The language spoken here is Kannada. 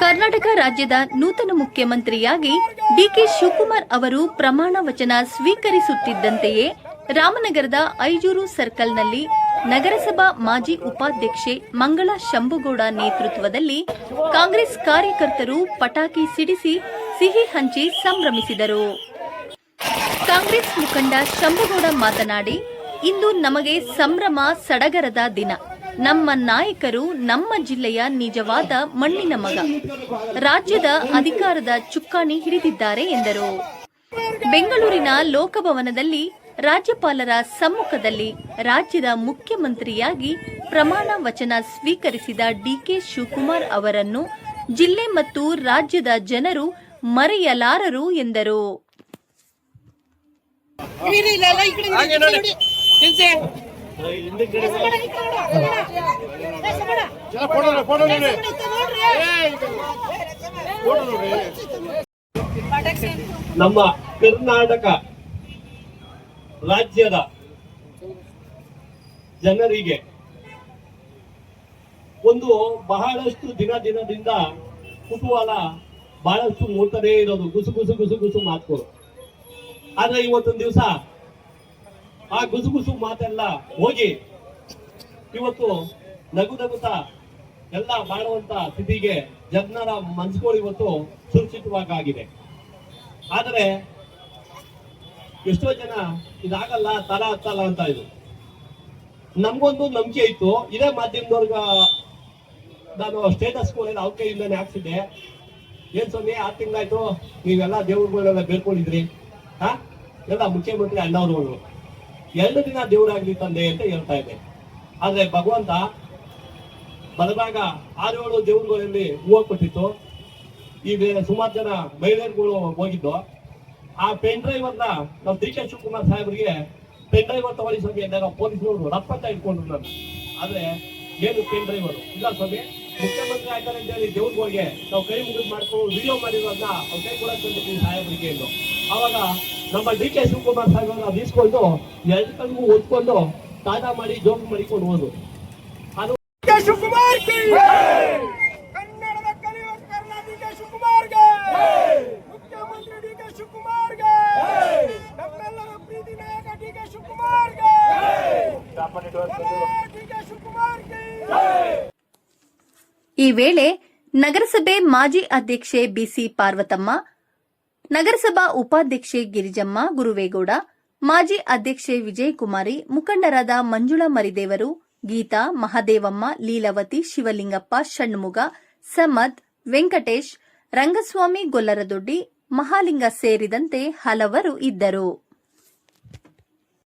ಕರ್ನಾಟಕ ರಾಜ್ಯದ ನೂತನ ಮುಖ್ಯಮಂತ್ರಿಯಾಗಿ ಡಿಕೆ ಶಿವಕುಮಾರ್ ಅವರು ಪ್ರಮಾಣ ವಚನ ಸ್ವೀಕರಿಸುತ್ತಿದ್ದಂತೆಯೇ ರಾಮನಗರದ ಐಜೂರು ಸರ್ಕಲ್ನಲ್ಲಿ ನಗರಸಭಾ ಮಾಜಿ ಉಪಾಧ್ಯಕ್ಷೆ ಮಂಗಳಾ ಶಂಭುಗೌಡ ನೇತೃತ್ವದಲ್ಲಿ ಕಾಂಗ್ರೆಸ್ ಕಾರ್ಯಕರ್ತರು ಪಟಾಕಿ ಸಿಡಿಸಿ ಸಿಹಿ ಹಂಚಿ ಸಂಭ್ರಮಿಸಿದರು. ಕಾಂಗ್ರೆಸ್ ಮುಖಂಡ ಶಂಭುಗೌಡ ಮಾತನಾಡಿ, ಇಂದು ನಮಗೆ ಸಂಭ್ರಮ ಸಡಗರದ ದಿನ. ನಮ್ಮ ನಾಯಕರು ನಮ್ಮ ಜಿಲ್ಲೆಯ ನಿಜವಾದ ಮಣ್ಣಿನ ಮಗ, ರಾಜ್ಯದ ಅಧಿಕಾರದ ಚುಕ್ಕಾಣಿ ಹಿಡಿದಿದ್ದಾರೆ ಎಂದರು. ಬೆಂಗಳೂರಿನ ಲೋಕಭವನದಲ್ಲಿ ರಾಜ್ಯಪಾಲರ ಸಮ್ಮುಖದಲ್ಲಿ ರಾಜ್ಯದ ಮುಖ್ಯಮಂತ್ರಿಯಾಗಿ ಪ್ರಮಾಣ ವಚನ ಸ್ವೀಕರಿಸಿದ ಡಿಕೆ ಶಿವಕುಮಾರ್ ಅವರನ್ನು ಜಿಲ್ಲೆ ಮತ್ತು ರಾಜ್ಯದ ಜನರು ಮರೆಯಲಾರರು ಎಂದರು. ನಮ್ಮ ಕರ್ನಾಟಕ ರಾಜ್ಯದ ಜನರಿಗೆ ಒಂದು ಬಹಳಷ್ಟು ದಿನದಿಂದ ಕುತೂಹಲ ಬಹಳಷ್ಟು ಮೂಡ್ತದೇ ಇರೋದು, ಗುಸು ಮಾತುಗಳು. ಆದ್ರೆ ಇವತ್ತೊಂದು ದಿವಸ ಆ ಗುಸು ಮಾತೆಲ್ಲ ಹೋಗಿ ಇವತ್ತು ನಗುತ್ತಾ ಎಲ್ಲ ಮಾಡುವಂತ ಸ್ಥಿತಿಗೆ ಜನರ ಮನಸ್ಸುಗಳು ಇವತ್ತು ಸುರಕ್ಷಿತವಾಗಿದೆ. ಆದರೆ ಎಷ್ಟೋ ಜನ ಇದಾಗಲ್ಲ, ತಲ ಹತ್ತಲ್ಲ ಅಂತ ಇದು. ನಮ್ಗೊಂದು ನಂಬಿಕೆ ಇತ್ತು. ಇದೇ ಮಾಧ್ಯಮದವ್ರಿಗ ನಾನು ಸ್ಟೇಟಸ್ ಅವ್ರ ಕೈಯಿಂದಾನೆ ಹಾಕ್ಸಿದ್ದೆ. ಏನ್ ಸ್ವಾಮಿ 6 ತಿಂಗಳಾಯ್ತು ನೀವೆಲ್ಲ ದೇವ್ರುಗಳೆಲ್ಲ ಬೇಡ್ಕೊಂಡಿದ್ರಿ, ಎಲ್ಲ ಮುಖ್ಯಮಂತ್ರಿ ಅಣ್ಣವ್ರು 2 ದಿನ ದೇವರಾಗ್ಲಿ ತಂದೆ ಅಂತ ಹೇಳ್ತಾ ಇದ್ದೆ. ಆದ್ರೆ ಭಗವಂತ ಬಲಭಾಗ 6-7 ದೇವ್ರುಗಳಲ್ಲಿ ಹೂವು ಕೊಟ್ಟಿತ್ತು. ಈಗ ಸುಮಾರು ಜನ ಮಹಿಳೆಯರುಗಳು ಹೋಗಿದ್ದು. ಆ ಪೆನ್ ಡ್ರೈವರ್ನ ನಾವು ಡಿ ಕೆ ಶಿವಕುಮಾರ್ ಸಾಹೇಬ್ರಿಗೆ ಪೆನ್ ಡ್ರೈವರ್ ತಗೊಳ್ಳಿ ಸ್ವಾಮಿ ಅಂದಾಗ ಪೊಲೀಸ್ನವರು ರಪ್ಪಂತ ಇಟ್ಕೊಂಡ್ರು ನಾನು. ಆದ್ರೆ ಏನು ಪೆನ್ ಡ್ರೈವರು ಇಲ್ಲ ಸ್ವಾಮಿ, ಮುಖ್ಯಮಂತ್ರಿ ಆಗ್ತಾರೆ ಅಂತ ಹೇಳಿ ದೇವ್ರಿಗೆ ನಾವು ಕೈ ಮುಗಿದು ಮಾಡ್ಕೊಂಡು ವಿಡಿಯೋ ಮಾಡಿರೋದನ್ನ ಅವ್ರ ಕೈ ಕೂಡ ತಂದಿದ್ದೀವಿ ಸಾಹೇಬ್ರಿಗೆ ಎಂದು. ಅವಾಗ ನಮ್ಮ ಡಿ ಕೆ ಶಿವಕುಮಾರ್ ಸಾಹೇಬ್ರನ್ನ ಬೀಸ್ಕೊಂಡು 2 ಕಣ್ಗೂ ಒತ್ಕೊಂಡು ತಾಜಾ ಮಾಡಿ ಜೋಕ್ ಮಾಡಿಕೊಂಡು ಹೋದ್ರು. ಅದು ಶಿವಕುಮಾರ್ ಕನ್ನಡದ ಕಲಿಯುವ ಕರ್ನಾಟಕ ಶಿವಕುಮಾರ್ಗೆ, ಮುಖ್ಯಮಂತ್ರಿ ಡಿ ಕೆ ಶಿವಕುಮಾರ್ಗೆ, ನಮ್ಮೆಲ್ಲರ ಪ್ರೀತಿ ನಾಯಕ ಡಿ ಕೆ ಶಿವಕುಮಾರ್ಗೆ, ಡಿ ಕೆ ಶಿವಕುಮಾರ್ಗೆ. ಈ ವೇಳೆ ನಗರಸಭೆ ಮಾಜಿ ಅಧ್ಯಕ್ಷೆ ಬಿಸಿ ಪಾರ್ವತಮ್ಮ, ನಗರಸಭಾ ಉಪಾಧ್ಯಕ್ಷೆ ಗಿರಿಜಮ್ಮ ಗುರುವೇಗೌಡ, ಮಾಜಿ ಅಧ್ಯಕ್ಷೆ ವಿಜಯಕುಮಾರಿ, ಮುಖಂಡರಾದ ಮಂಜುಳಾ ಮರಿದೇವರು, ಗೀತಾ, ಮಹದೇವಮ್ಮ, ಲೀಲಾವತಿ, ಶಿವಲಿಂಗಪ್ಪ, ಷಣ್ಮುಗ, ಸಮದ್, ವೆಂಕಟೇಶ್, ರಂಗಸ್ವಾಮಿ ಗೊಲ್ಲರದೊಡ್ಡಿ, ಮಹಾಲಿಂಗ ಸೇರಿದಂತೆ ಹಲವರು ಇದ್ದರು.